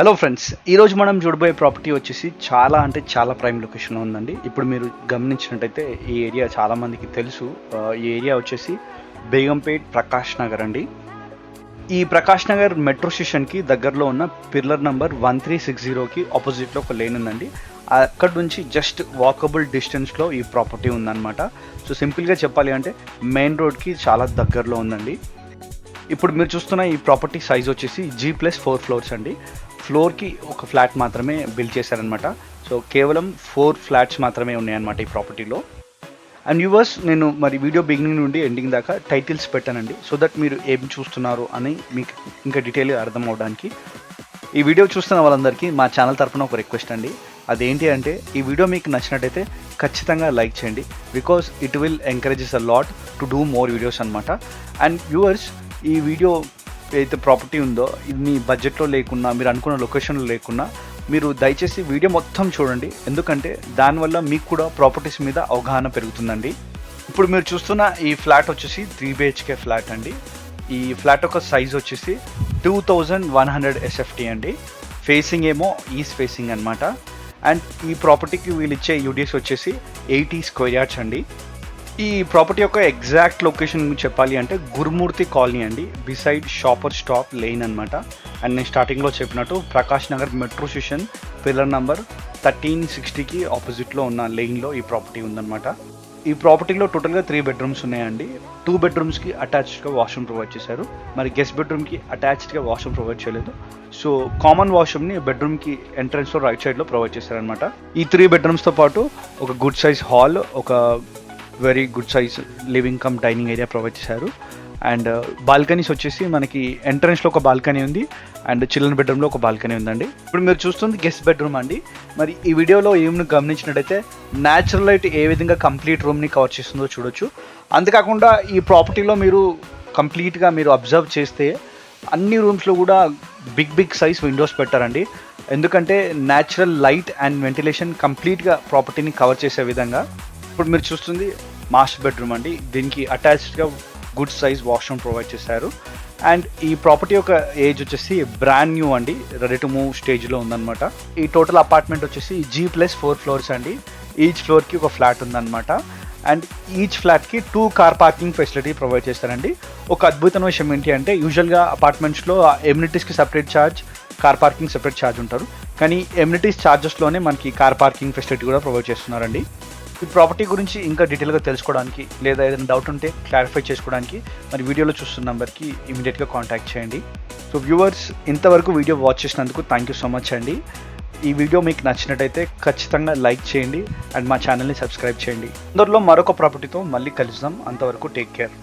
Hello friends, ఈరోజు మనం చూడబోయే ప్రాపర్టీ వచ్చేసి చాలా అంటే చాలా ప్రైమ్ లొకేషన్లో ఉందండి. ఇప్పుడు మీరు గమనించినట్టయితే ఈ ఏరియా చాలామందికి తెలుసు. ఈ ఏరియా వచ్చేసి బేగంపేట్ ప్రకాష్ నగర్ అండి. ఈ ప్రకాష్ నగర్ మెట్రో స్టేషన్కి దగ్గరలో ఉన్న పిల్లర్ నెంబర్ 1360కి ఆపోజిట్లో ఒక లేన్ ఉందండి. అక్కడ నుంచి జస్ట్ వాకబుల్ డిస్టెన్స్లో ఈ ప్రాపర్టీ ఉందన్నమాట. సో సింపుల్గా చెప్పాలి అంటే మెయిన్ రోడ్కి చాలా దగ్గరలో ఉందండి. ఇప్పుడు మీరు చూస్తున్న ఈ ప్రాపర్టీ సైజ్ వచ్చేసి G+4 ఫ్లోర్స్ అండి. ఫ్లోర్కి ఒక ఫ్లాట్ మాత్రమే బిల్డ్ చేశారనమాట. సో కేవలం 4 ఫ్లాట్స్ మాత్రమే ఉన్నాయన్నమాట ఈ ప్రాపర్టీలో. అండ్ వ్యూవర్స్, నేను మరి వీడియో బిగినింగ్ నుండి ఎండింగ్ దాకా టైటిల్స్ పెట్టానండి, సో దట్ మీరు ఏం చూస్తున్నారు అని మీకు ఇంకా డీటెయిల్గా అర్థం అవడానికి. ఈ వీడియో చూస్తున్న వాళ్ళందరికీ మా ఛానల్ తరఫున ఒక రిక్వెస్ట్ అండి. అదేంటి అంటే, ఈ వీడియో మీకు నచ్చినట్టయితే ఖచ్చితంగా లైక్ చేయండి, because it will encourages a lot to do more videos అనమాట. అండ్ వ్యూవర్స్, ఈ వీడియో ఏదైతే ప్రాపర్టీ ఉందో ఇది మీ బడ్జెట్లో లేకున్నా, మీరు అనుకున్న లొకేషన్లో లేకున్నా, మీరు దయచేసి వీడియో మొత్తం చూడండి. ఎందుకంటే దానివల్ల మీకు కూడా ప్రాపర్టీస్ మీద అవగాహన పెరుగుతుందండి. ఇప్పుడు మీరు చూస్తున్న ఈ ఫ్లాట్ వచ్చేసి 3 BHK ఫ్లాట్ అండి. ఈ ఫ్లాట్ యొక్క సైజ్ వచ్చేసి 2100 SFT అండి. ఫేసింగ్ ఏమో ఈస్ట్ ఫేసింగ్ అనమాట. అండ్ ఈ ప్రాపర్టీకి వీళ్ళు ఇచ్చే యూడిఎస్ వచ్చేసి 80 స్క్వేర్ యార్డ్స్ అండి. ఈ ప్రాపర్టీ యొక్క ఎగ్జాక్ట్ లొకేషన్ చెప్పాలి అంటే గురుమూర్తి కాలనీ అండి, బిసైడ్ షాపర్ స్టాప్ లేన్ అనమాట. అండ్ నేను స్టార్టింగ్లో చెప్పినట్టు Prakash Nagar metro station pillar number 1360కి ఆపోజిట్లో ఉన్న లేన్లో ఈ ప్రాపర్టీ ఉందన్నమాట. ఈ ప్రాపర్టీలో టోటల్గా 3 బెడ్రూమ్స్ ఉన్నాయండి. 2 బెడ్రూమ్స్కి అటాచ్డ్గా వాష్రూమ్ ప్రొవైడ్ చేశారు. మరి గెస్ట్ బెడ్రూమ్కి అటాచ్డ్గా వాష్రూమ్ ప్రొవైడ్ చేయలేదు. సో కామన్ వాష్రూమ్ని బెడ్రూమ్కి ఎంట్రన్స్లో రైట్ సైడ్లో ప్రొవైడ్ చేశారనమాట. ఈ 3 బెడ్రూమ్స్తో పాటు ఒక గుడ్ సైజ్ హాల్, ఒక very good size living cum dining area provide చేశారు. అండ్ బాల్కనీస్ వచ్చేసి మనకి ఎంట్రన్స్లో ఒక బాల్కనీ ఉంది, అండ్ చిల్డ్రన్ బెడ్రూమ్లో ఒక బాల్కనీ ఉందండి. ఇప్పుడు మీరు చూస్తుంది గెస్ట్ బెడ్రూమ్ అండి. మరి ఈ వీడియోలో ఏమి గమనించినట్టయితే న్యాచురల్ లైట్ ఏ విధంగా కంప్లీట్ రూమ్ని కవర్ చేస్తుందో చూడొచ్చు. అంతేకాకుండా ఈ ప్రాపర్టీలో మీరు కంప్లీట్గా మీరు అబ్జర్వ్ చేస్తే అన్ని రూమ్స్లో కూడా బిగ్ సైజ్ విండోస్ పెట్టారండి. ఎందుకంటే న్యాచురల్ లైట్ అండ్ వెంటిలేషన్ కంప్లీట్గా ప్రాపర్టీని కవర్ చేసే విధంగా. ఇప్పుడు మీరు చూస్తుంది మాస్టర్ బెడ్రూమ్ అండి. దీనికి అటాచ్డ్గా గుడ్ సైజ్ వాష్రూమ్ ప్రొవైడ్ చేశారు. అండ్ ఈ ప్రాపర్టీ యొక్క ఏజ్ వచ్చేసి బ్రాండ్ న్యూ అండి, రెడీ టు మూవ్ స్టేజ్లో ఉందన్నమాట. ఈ టోటల్ అపార్ట్మెంట్ వచ్చేసి G+4 ఫ్లోర్స్ అండి. ఈచ్ ఫ్లోర్కి ఒక ఫ్లాట్ ఉందన్నమాట. అండ్ ఈచ్ ఫ్లాట్కి 2 కార్ పార్కింగ్ ఫెసిలిటీ ప్రొవైడ్ చేస్తారండి. ఒక అద్భుతమైన విషయం ఏంటి అంటే, యూజువల్గా అపార్ట్మెంట్స్లో ఎమ్యూనిటీస్కి separate charge, car parking separate charge ఉంటారు. కానీ ఎమ్యూనిటీస్ ఛార్జెస్లోనే మనకి కార్ పార్కింగ్ ఫెసిలిటీ కూడా ప్రొవైడ్ చేస్తున్నారండి. ఈ ప్రాపర్టీ గురించి ఇంకా డీటెయిల్గా తెలుసుకోవడానికి, లేదా ఏదైనా డౌట్ ఉంటే క్లారిఫై చేసుకోవడానికి మరి వీడియోలో చూస్తున్న నెంబర్కి ఇమీడియట్గా కాంటాక్ట్ చేయండి. సో వ్యూవర్స్, ఇంతవరకు వీడియో వాచ్ చేసినందుకు థ్యాంక్ యూ సో మచ్ అండి. ఈ వీడియో మీకు నచ్చినట్టయితే ఖచ్చితంగా లైక్ చేయండి అండ్ మా ఛానల్ని సబ్స్క్రైబ్ చేయండి. అందరిలో మరొక ప్రాపర్టీతో మళ్ళీ కలుద్దాం. అంతవరకు టేక్ కేర్.